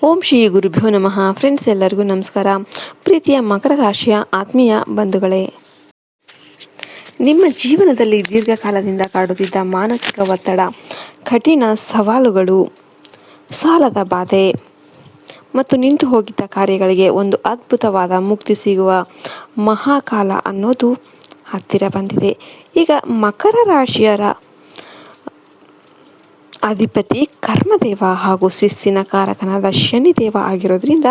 ಓಂ ಶ್ರೀ ಗುರುಭ್ಯೋ ನಮಃ. ಫ್ರೆಂಡ್ಸ್, ಎಲ್ಲರಿಗೂ ನಮಸ್ಕಾರ. ಪ್ರೀತಿಯ ಮಕರ ರಾಶಿಯ ಆತ್ಮೀಯ ಬಂಧುಗಳೇ, ನಿಮ್ಮ ಜೀವನದಲ್ಲಿ ದೀರ್ಘಕಾಲದಿಂದ ಕಾಡುತ್ತಿದ್ದ ಮಾನಸಿಕ ಒತ್ತಡ, ಕಠಿಣ ಸವಾಲುಗಳು, ಸಾಲದ ಬಾಧೆ ಮತ್ತು ನಿಂತು ಹೋಗಿದ್ದ ಕಾರ್ಯಗಳಿಗೆ ಒಂದು ಅದ್ಭುತವಾದ ಮುಕ್ತಿ ಸಿಗುವ ಮಹಾಕಾಲ ಅನ್ನೋದು ಹತ್ತಿರ ಬಂದಿದೆ. ಈಗ ಮಕರ ರಾಶಿಯರ ಅಧಿಪತಿ ಕರ್ಮದೇವ ಹಾಗೂ ಶಿಸ್ತಿನ ಕಾರಕನಾದ ಶನಿದೇವ ಆಗಿರೋದ್ರಿಂದ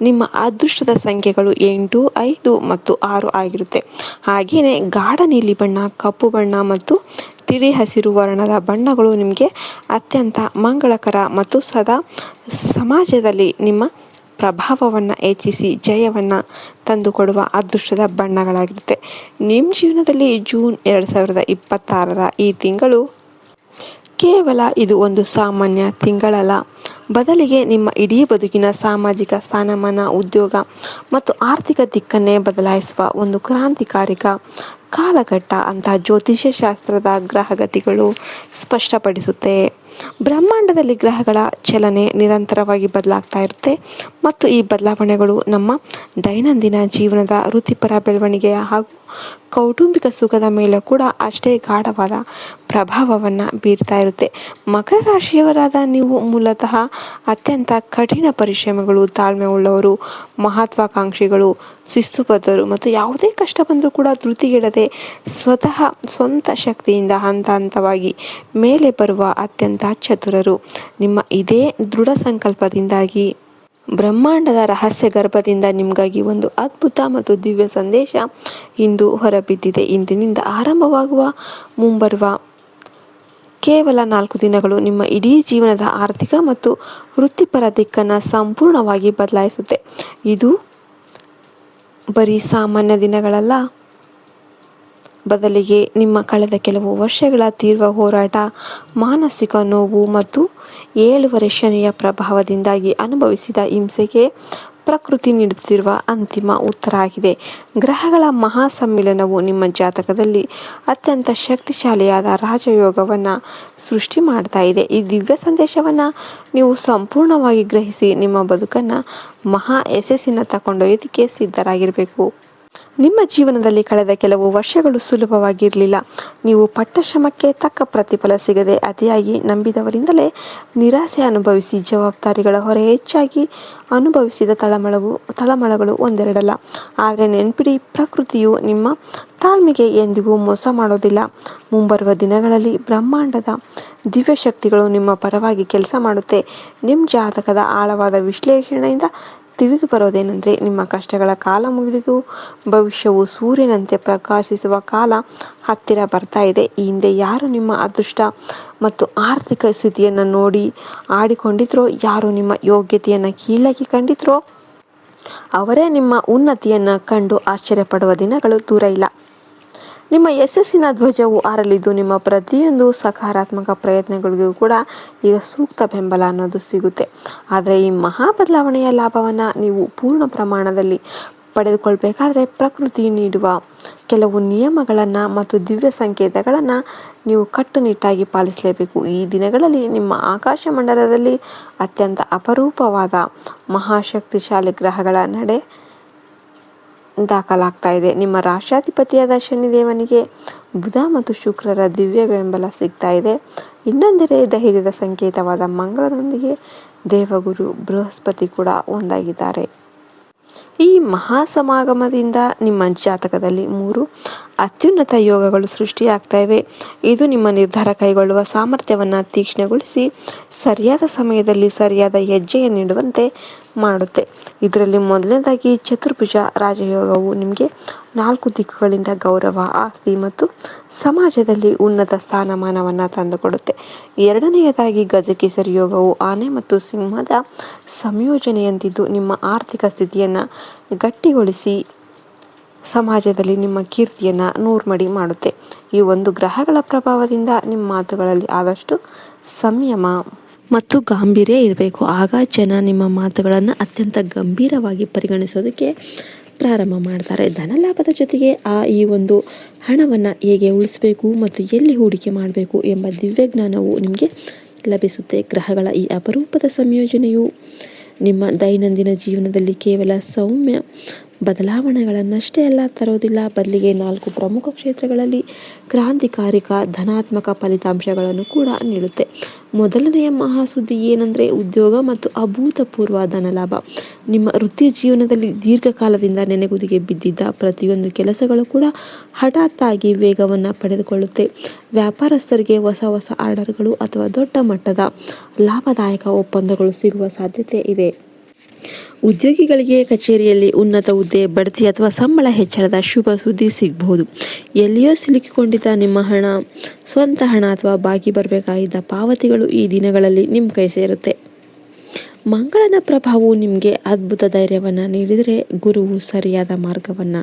ನಿಮ್ಮ ಅದೃಷ್ಟದ ಸಂಖ್ಯೆಗಳು 8, 5 ಮತ್ತು 6 ಆಗಿರುತ್ತೆ. ಹಾಗೆಯೇ ಗಾಢ ನೀಲಿ ಬಣ್ಣ, ಕಪ್ಪು ಬಣ್ಣ ಮತ್ತು ತಿಳಿ ಹಸಿರು ವರ್ಣದ ಬಣ್ಣಗಳು ನಿಮಗೆ ಅತ್ಯಂತ ಮಂಗಳಕರ ಮತ್ತು ಸದಾ ಸಮಾಜದಲ್ಲಿ ನಿಮ್ಮ ಪ್ರಭಾವವನ್ನು ಹೆಚ್ಚಿಸಿ ಜಯವನ್ನು ತಂದುಕೊಡುವ ಅದೃಷ್ಟದ ಬಣ್ಣಗಳಾಗಿರುತ್ತೆ. ನಿಮ್ಮ ಜೀವನದಲ್ಲಿ ಜೂನ್ 2026ರ ಈ ತಿಂಗಳು ಕೇವಲ ಇದು ಒಂದು ಸಾಮಾನ್ಯ ತಿಂಗಳಲ್ಲ, ಬದಲಿಗೆ ನಿಮ್ಮ ಇಡೀ ಬದುಕಿನ ಸಾಮಾಜಿಕ ಸ್ಥಾನಮಾನ, ಉದ್ಯೋಗ ಮತ್ತು ಆರ್ಥಿಕ ದಿಕ್ಕನ್ನೇ ಬದಲಾಯಿಸುವ ಒಂದು ಕ್ರಾಂತಿಕಾರಿಕ ಕಾಲಘಟ್ಟ ಅಂತ ಜ್ಯೋತಿಷ್ಯ ಶಾಸ್ತ್ರದ ಗ್ರಹಗತಿಗಳು ಸ್ಪಷ್ಟಪಡಿಸುತ್ತೆ. ಬ್ರಹ್ಮಾಂಡದಲ್ಲಿ ಗ್ರಹಗಳ ಚಲನೆ ನಿರಂತರವಾಗಿ ಬದಲಾಗ್ತಾ ಇರುತ್ತೆ ಮತ್ತು ಈ ಬದಲಾವಣೆಗಳು ನಮ್ಮ ದೈನಂದಿನ ಜೀವನದ ವೃತ್ತಿಪರ ಬೆಳವಣಿಗೆಯ ಹಾಗೂ ಕೌಟುಂಬಿಕ ಸುಖದ ಮೇಲೆ ಕೂಡ ಅಷ್ಟೇ ಗಾಢವಾದ ಪ್ರಭಾವವನ್ನು ಬೀರ್ತಾ ಇರುತ್ತೆ. ಮಕರ ರಾಶಿಯವರಾದ ನೀವು ಮೂಲತಃ ಅತ್ಯಂತ ಕಠಿಣ ಪರಿಶ್ರಮಗಳು, ತಾಳ್ಮೆ ಉಳ್ಳವರು, ಮಹತ್ವಾಕಾಂಕ್ಷಿಗಳು, ಶಿಸ್ತುಬದ್ಧರು ಮತ್ತು ಯಾವುದೇ ಕಷ್ಟ ಬಂದರೂ ಕೂಡ ಧೃತಿಗೆಡದೆ ಸ್ವಂತ ಶಕ್ತಿಯಿಂದ ಹಂತ ಹಂತವಾಗಿ ಮೇಲೆ ಬರುವ ಅತ್ಯಂತ ಚತುರರು. ನಿಮ್ಮ ಇದೇ ದೃಢ ಸಂಕಲ್ಪದಿಂದಾಗಿ ಬ್ರಹ್ಮಾಂಡದ ರಹಸ್ಯ ಗರ್ಭದಿಂದ ನಿಮಗಾಗಿ ಒಂದು ಅದ್ಭುತ ಮತ್ತು ದಿವ್ಯ ಸಂದೇಶ ಇಂದು ಹೊರಬಿದ್ದಿದೆ. ಇಂದಿನಿಂದ ಆರಂಭವಾಗುವ ಮುಂಬರುವ ಕೇವಲ 4 ದಿನಗಳು ನಿಮ್ಮ ಇಡೀ ಜೀವನದ ಆರ್ಥಿಕ ಮತ್ತು ವೃತ್ತಿಪರ ದಿಕ್ಕನ್ನು ಸಂಪೂರ್ಣವಾಗಿ ಬದಲಾಯಿಸುತ್ತೆ. ಇದು ಬರೀ ಸಾಮಾನ್ಯ ದಿನಗಳಲ್ಲ, ಬದಲಿಗೆ ನಿಮ್ಮ ಕಳೆದ ಕೆಲವು ವರ್ಷಗಳ ತೀವ್ರ ಹೋರಾಟ, ಮಾನಸಿಕ ನೋವು ಮತ್ತು 7ನೇ ಶನಿಯ ಪ್ರಭಾವದಿಂದಾಗಿ ಅನುಭವಿಸಿದ ಹಿಂಸೆಗೆ ಪ್ರಕೃತಿ ನೀಡುತ್ತಿರುವ ಅಂತಿಮ ಉತ್ತರ ಆಗಿದೆ. ಗ್ರಹಗಳ ಮಹಾ ಸಮ್ಮಿಲನವು ನಿಮ್ಮ ಜಾತಕದಲ್ಲಿ ಅತ್ಯಂತ ಶಕ್ತಿಶಾಲಿಯಾದ ರಾಜಯೋಗವನ್ನು ಸೃಷ್ಟಿ ಮಾಡ್ತಾ ಇದೆ. ಈ ದಿವ್ಯ ಸಂದೇಶವನ್ನು ನೀವು ಸಂಪೂರ್ಣವಾಗಿ ಗ್ರಹಿಸಿ ನಿಮ್ಮ ಬದುಕನ್ನು ಮಹಾ ಯಶಸ್ಸಿನತ್ತ ಕೊಂಡೊಯ್ಯೋದಕ್ಕೆ ಸಿದ್ಧರಾಗಿರಬೇಕು. ನಿಮ್ಮ ಜೀವನದಲ್ಲಿ ಕಳೆದ ಕೆಲವು ವರ್ಷಗಳು ಸುಲಭವಾಗಿರಲಿಲ್ಲ. ನೀವು ಪಟ್ಟ ಶ್ರಮಕ್ಕೆ ತಕ್ಕ ಪ್ರತಿಫಲ ಸಿಗದೆ ಅತಿಯಾಗಿ ನಂಬಿದವರಿಂದಲೇ ನಿರಾಸೆ ಅನುಭವಿಸಿ, ಜವಾಬ್ದಾರಿಗಳ ಹೊರೆ ಹೆಚ್ಚಾಗಿ ಅನುಭವಿಸಿದ ತಳಮಳಗಳು ಒಂದೆರಡಲ್ಲ. ಆದರೆ ನೆನ್ಪಿಡಿ, ಪ್ರಕೃತಿಯು ನಿಮ್ಮ ತಾಳ್ಮೆಗೆ ಎಂದಿಗೂ ಮೋಸ ಮಾಡೋದಿಲ್ಲ. ಮುಂಬರುವ ದಿನಗಳಲ್ಲಿ ಬ್ರಹ್ಮಾಂಡದ ದಿವ್ಯ ಶಕ್ತಿಗಳು ನಿಮ್ಮ ಪರವಾಗಿ ಕೆಲಸ ಮಾಡುತ್ತೆ. ನಿಮ್ಮ ಜಾತಕದ ಆಳವಾದ ವಿಶ್ಲೇಷಣೆಯಿಂದ ತಿಳಿದು ಬರೋದೇನೆಂದರೆ, ನಿಮ್ಮ ಕಷ್ಟಗಳ ಕಾಲ ಮುಗಿದು ಭವಿಷ್ಯವು ಸೂರ್ಯನಂತೆ ಪ್ರಕಾಶಿಸುವ ಕಾಲ ಹತ್ತಿರ ಬರ್ತಾ ಇದೆ. ಈ ಹಿಂದೆ ಯಾರು ನಿಮ್ಮ ಅದೃಷ್ಟ ಮತ್ತು ಆರ್ಥಿಕ ಸ್ಥಿತಿಯನ್ನು ನೋಡಿ ಆಡಿಕೊಂಡಿದ್ರೋ, ಯಾರು ನಿಮ್ಮ ಯೋಗ್ಯತೆಯನ್ನು ಕೀಳಾಗಿ ಕಂಡಿದ್ರೋ, ಅವರೇ ನಿಮ್ಮ ಉನ್ನತಿಯನ್ನು ಕಂಡು ಆಶ್ಚರ್ಯಪಡುವ ದಿನಗಳು ದೂರ ಇಲ್ಲ. ನಿಮ್ಮ ಯಶಸ್ಸಿನ ಧ್ವಜವು ಹಾರಲಿದ್ದು, ನಿಮ್ಮ ಪ್ರತಿಯೊಂದು ಸಕಾರಾತ್ಮಕ ಪ್ರಯತ್ನಗಳಿಗೂ ಕೂಡ ಈಗ ಸೂಕ್ತ ಬೆಂಬಲ ಅನ್ನೋದು ಸಿಗುತ್ತೆ. ಆದರೆ ಈ ಮಹಾ ಬದಲಾವಣೆಯ ಲಾಭವನ್ನು ನೀವು ಪೂರ್ಣ ಪ್ರಮಾಣದಲ್ಲಿ ಪಡೆದುಕೊಳ್ಬೇಕಾದ್ರೆ ಪ್ರಕೃತಿ ನೀಡುವ ಕೆಲವು ನಿಯಮಗಳನ್ನು ಮತ್ತು ದಿವ್ಯ ಸಂಕೇತಗಳನ್ನು ನೀವು ಕಟ್ಟುನಿಟ್ಟಾಗಿ ಪಾಲಿಸಲೇಬೇಕು. ಈ ದಿನಗಳಲ್ಲಿ ನಿಮ್ಮ ಆಕಾಶ ಮಂಡಲದಲ್ಲಿ ಅತ್ಯಂತ ಅಪರೂಪವಾದ ಮಹಾಶಕ್ತಿಶಾಲಿ ಗ್ರಹಗಳ ನಡೆ ದಾಖಲಾಗ್ತಾ ಇದೆ. ನಿಮ್ಮ ರಾಷ್ಟ್ರಾಧಿಪತಿಯಾದ ಶನಿದೇವನಿಗೆ ಬುಧ ಮತ್ತು ಶುಕ್ರರ ದಿವ್ಯ ಬೆಂಬಲ ಸಿಗ್ತಾ ಇದೆ. ಇನ್ನೊಂದೆಡೆ ಧೈರ್ಯದ ಸಂಕೇತವಾದ ಮಂಗಳನೊಂದಿಗೆ ದೇವಗುರು ಬೃಹಸ್ಪತಿ ಕೂಡ ಒಂದಾಗಿದ್ದಾರೆ. ಈ ಮಹಾ ಸಮಾಗಮದಿಂದ ನಿಮ್ಮ ಜಾತಕದಲ್ಲಿ 3 ಅತ್ಯುನ್ನತ ಯೋಗಗಳು ಸೃಷ್ಟಿಯಾಗ್ತಾ ಇವೆ. ಇದು ನಿಮ್ಮ ನಿರ್ಧಾರ ಕೈಗೊಳ್ಳುವ ಸಾಮರ್ಥ್ಯವನ್ನು ತೀಕ್ಷ್ಣಗೊಳಿಸಿ ಸರಿಯಾದ ಸಮಯದಲ್ಲಿ ಸರಿಯಾದ ಹೆಜ್ಜೆಯನ್ನು ನೀಡುವಂತೆ ಮಾಡುತ್ತೆ. ಇದರಲ್ಲಿ ಮೊದಲನೇದಾಗಿ ಚತುರ್ಭುಜ ರಾಜಯೋಗವು ನಿಮಗೆ 4 ದಿಕ್ಕುಗಳಿಂದ ಗೌರವ, ಆಸ್ತಿ ಮತ್ತು ಸಮಾಜದಲ್ಲಿ ಉನ್ನತ ಸ್ಥಾನಮಾನವನ್ನು ತಂದುಕೊಡುತ್ತೆ. ಎರಡನೆಯದಾಗಿ ಗಜಕೇಸರಿ ಯೋಗವು ಆನೆ ಮತ್ತು ಸಿಂಹದ ಸಂಯೋಜನೆಯಂತಿದ್ದು ನಿಮ್ಮ ಆರ್ಥಿಕ ಸ್ಥಿತಿಯನ್ನು ಗಟ್ಟಿಗೊಳಿಸಿ ಸಮಾಜದಲ್ಲಿ ನಿಮ್ಮ ಕೀರ್ತಿಯನ್ನು ನೂರ್ಮಡಿ ಮಾಡುತ್ತೆ. ಈ ಒಂದು ಗ್ರಹಗಳ ಪ್ರಭಾವದಿಂದ ನಿಮ್ಮ ಮಾತುಗಳಲ್ಲಿ ಆದಷ್ಟು ಸಂಯಮ ಮತ್ತು ಗಾಂಭೀರ್ಯ ಇರಬೇಕು. ಆಗ ಜನ ನಿಮ್ಮ ಮಾತುಗಳನ್ನು ಅತ್ಯಂತ ಗಂಭೀರವಾಗಿ ಪರಿಗಣಿಸೋದಕ್ಕೆ ಪ್ರಾರಂಭ ಮಾಡ್ತಾರೆ. ಧನಲಾಭದ ಜೊತೆಗೆ ಈ ಒಂದು ಹಣವನ್ನು ಹೇಗೆ ಉಳಿಸಬೇಕು ಮತ್ತು ಎಲ್ಲಿ ಹೂಡಿಕೆ ಮಾಡಬೇಕು ಎಂಬ ದಿವ್ಯ ಜ್ಞಾನವು ನಿಮಗೆ ಲಭಿಸುತ್ತೆ. ಗ್ರಹಗಳ ಈ ಅಪರೂಪದ ಸಂಯೋಜನೆಯು ನಿಮ್ಮ ದೈನಂದಿನ ಜೀವನದಲ್ಲಿ ಕೇವಲ ಸೌಮ್ಯ ಬದಲಾವಣೆಗಳನ್ನಷ್ಟೇ ಎಲ್ಲ ತರೋದಿಲ್ಲ, ಬದಲಿಗೆ 4 ಪ್ರಮುಖ ಕ್ಷೇತ್ರಗಳಲ್ಲಿ ಕ್ರಾಂತಿಕಾರಿಕ ಧನಾತ್ಮಕ ಫಲಿತಾಂಶಗಳನ್ನು ಕೂಡ ನೀಡುತ್ತೆ. ಮೊದಲನೆಯ ಮಹಾಸುದ್ದಿ ಏನಂದರೆ ಉದ್ಯೋಗ ಮತ್ತು ಅಭೂತಪೂರ್ವ ಧನಲಾಭ. ನಿಮ್ಮ ವೃತ್ತಿ ಜೀವನದಲ್ಲಿ ದೀರ್ಘಕಾಲದಿಂದ ನೆನೆಗುದಿಗೆ ಬಿದ್ದಿದ್ದ ಪ್ರತಿಯೊಂದು ಕೆಲಸಗಳು ಕೂಡ ಹಠಾತ್ತಾಗಿ ವೇಗವನ್ನು ಪಡೆದುಕೊಳ್ಳುತ್ತೆ. ವ್ಯಾಪಾರಸ್ಥರಿಗೆ ಹೊಸ ಹೊಸ ಆರ್ಡರ್ಗಳು ಅಥವಾ ದೊಡ್ಡ ಮಟ್ಟದ ಲಾಭದಾಯಕ ಒಪ್ಪಂದಗಳು ಸಿಗುವ ಸಾಧ್ಯತೆ ಇದೆ. ಉದ್ಯೋಗಿಗಳಿಗೆ ಕಚೇರಿಯಲ್ಲಿ ಉನ್ನತ ಹುದ್ದೆ, ಬಡ್ತಿ ಅಥವಾ ಸಂಬಳ ಹೆಚ್ಚಳದ ಶುಭ ಸುದ್ದಿ ಸಿಗಬಹುದು. ಎಲ್ಲಿಯೋ ಸಿಲುಕಿಕೊಂಡಿದ್ದ ನಿಮ್ಮ ಹಣ, ಸ್ವಂತ ಹಣ ಅಥವಾ ಬಾಕಿ ಬರಬೇಕಾಗಿದ್ದ ಪಾವತಿಗಳು ಈ ದಿನಗಳಲ್ಲಿ ನಿಮ್ಮ ಕೈ ಸೇರುತ್ತೆ. ಮಂಗಳನ ಪ್ರಭಾವವು ನಿಮಗೆ ಅದ್ಭುತ ಧೈರ್ಯವನ್ನು ನೀಡಿದರೆ, ಗುರುವು ಸರಿಯಾದ ಮಾರ್ಗವನ್ನು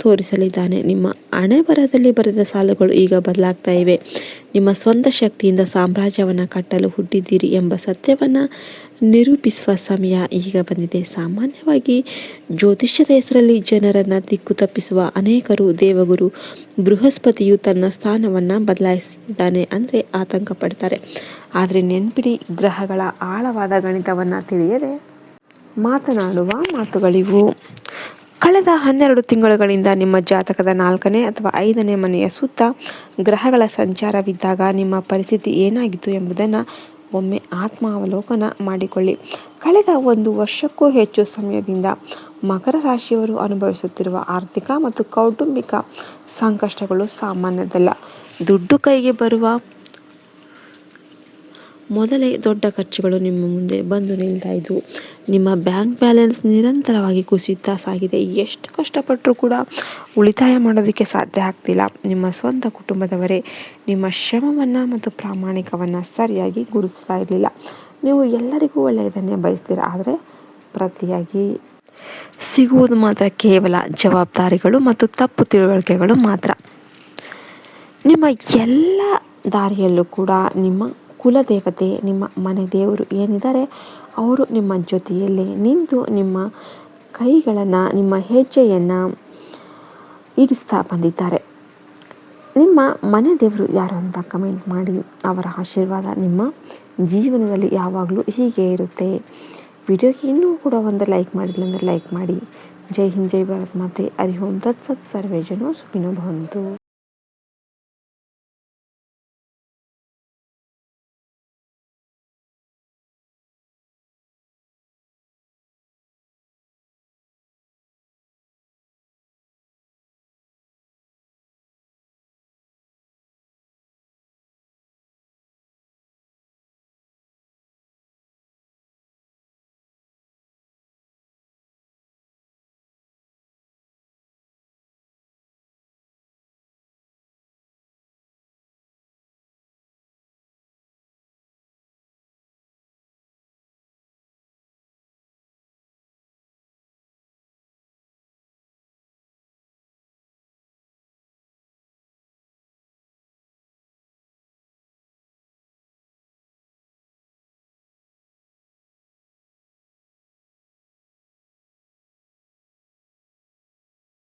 ತೋರಿಸಲಿದ್ದಾನೆ. ನಿಮ್ಮ ಹಣೆಬರಹದಲ್ಲಿ ಬರೆದ ಸಾಲುಗಳು ಈಗ ಬದಲಾಗ್ತಾ ಇವೆ. ನಿಮ್ಮ ಸ್ವಂತ ಶಕ್ತಿಯಿಂದ ಸಾಮ್ರಾಜ್ಯವನ್ನು ಕಟ್ಟಲು ಹುಟ್ಟಿದ್ದೀರಿ ಎಂಬ ಸತ್ಯವನ್ನು ನಿರೂಪಿಸುವ ಸಮಯ ಈಗ ಬಂದಿದೆ. ಸಾಮಾನ್ಯವಾಗಿ ಜ್ಯೋತಿಷ್ಯದ ಹೆಸರಲ್ಲಿ ಜನರನ್ನು ದಿಕ್ಕು ತಪ್ಪಿಸುವ ಅನೇಕರು ದೇವಗುರು ಬೃಹಸ್ಪತಿಯು ತನ್ನ ಸ್ಥಾನವನ್ನು ಬದಲಾಯಿಸಿದ್ದಾನೆ ಅಂದರೆ ಆತಂಕ ಪಡ್ತಾರೆ. ಆದರೆ ನೆನ್ಪಿಡಿ, ಗ್ರಹಗಳ ಆಳವಾದ ಗಣಿತವನ್ನು ತಿಳಿಯದೆ ಮಾತನಾಡುವ ಮಾತುಗಳಿವು. ಕಳೆದ 12 ತಿಂಗಳುಗಳಿಂದ ನಿಮ್ಮ ಜಾತಕದ 4ನೇ ಅಥವಾ 5ನೇ ಮನೆಯ ಸುತ್ತ ಗ್ರಹಗಳ ಸಂಚಾರವಿದ್ದಾಗ ನಿಮ್ಮ ಪರಿಸ್ಥಿತಿ ಏನಾಗಿತ್ತು ಎಂಬುದನ್ನು ಒಮ್ಮೆ ಆತ್ಮಾವಲೋಕನ ಮಾಡಿಕೊಳ್ಳಿ. ಕಳೆದ 1 ವರ್ಷಕ್ಕೂ ಹೆಚ್ಚು ಸಮಯದಿಂದ ಮಕರ ರಾಶಿಯವರು ಅನುಭವಿಸುತ್ತಿರುವ ಆರ್ಥಿಕ ಮತ್ತು ಕೌಟುಂಬಿಕ ಸಂಕಷ್ಟಗಳು ಸಾಮಾನ್ಯದಲ್ಲ. ದುಡ್ಡು ಕೈಗೆ ಬರುವ ಮೊದಲೇ ದೊಡ್ಡ ಖರ್ಚುಗಳು ನಿಮ್ಮ ಮುಂದೆ ಬಂದು ನಿಲ್ತಾ ಇದ್ವು. ನಿಮ್ಮ ಬ್ಯಾಂಕ್ ಬ್ಯಾಲೆನ್ಸ್ ನಿರಂತರವಾಗಿ ಕುಸಿಯುತ್ತಾ ಸಾಗಿದೆ. ಎಷ್ಟು ಕಷ್ಟಪಟ್ಟರೂ ಕೂಡ ಉಳಿತಾಯ ಮಾಡೋದಕ್ಕೆ ಸಾಧ್ಯ ಆಗ್ತಿಲ್ಲ. ನಿಮ್ಮ ಸ್ವಂತ ಕುಟುಂಬದವರೇ ನಿಮ್ಮ ಶ್ರಮವನ್ನು ಮತ್ತು ಪ್ರಾಮಾಣಿಕವನ್ನು ಸರಿಯಾಗಿ ಗುರುತಿಸ್ತಾ ಇರಲಿಲ್ಲ. ನೀವು ಎಲ್ಲರಿಗೂ ಒಳ್ಳೆಯದನ್ನೇ ಬಯಸ್ತೀರ, ಆದರೆ ಪ್ರತಿಯಾಗಿ ಸಿಗುವುದು ಮಾತ್ರ ಕೇವಲ ಜವಾಬ್ದಾರಿಗಳು ಮತ್ತು ತಪ್ಪು ತಿಳುವಳಿಕೆಗಳು ಮಾತ್ರ. ನಿಮ್ಮ ಎಲ್ಲ ದಾರಿಯಲ್ಲೂ ಕೂಡ ನಿಮ್ಮ ಕುಲದೇವತೆ, ನಿಮ್ಮ ಮನೆ ದೇವರು ಏನಿದ್ದಾರೆ ಅವರು ನಿಮ್ಮ ಜೊತೆಯಲ್ಲೇ ನಿಂತು ನಿಮ್ಮ ಕೈಗಳನ್ನು, ನಿಮ್ಮ ಹೆಜ್ಜೆಯನ್ನು ಇಡಿಸ್ತಾ ಬಂದಿದ್ದಾರೆ. ನಿಮ್ಮ ಮನೆ ದೇವರು ಯಾರು ಅಂತ ಕಮೆಂಟ್ ಮಾಡಿ. ಅವರ ಆಶೀರ್ವಾದ ನಿಮ್ಮ ಜೀವನದಲ್ಲಿ ಯಾವಾಗಲೂ ಹೀಗೆ ಇರುತ್ತೆ. ವಿಡಿಯೋಗೆ ಇನ್ನೂ ಕೂಡ ಒಂದು ಲೈಕ್ ಮಾಡಿಲ್ಲ ಅಂದರೆ ಲೈಕ್ ಮಾಡಿ. ಜೈ ಹಿಂದ್, ಜೈ ಭಾರತ್ ಮಾತೆ. ಹರಿ ಓಂ ತತ್ಸತ್. ಸರ್ವೇ ಜನೋ ಸುಖಿನೋ ಭವಂತು.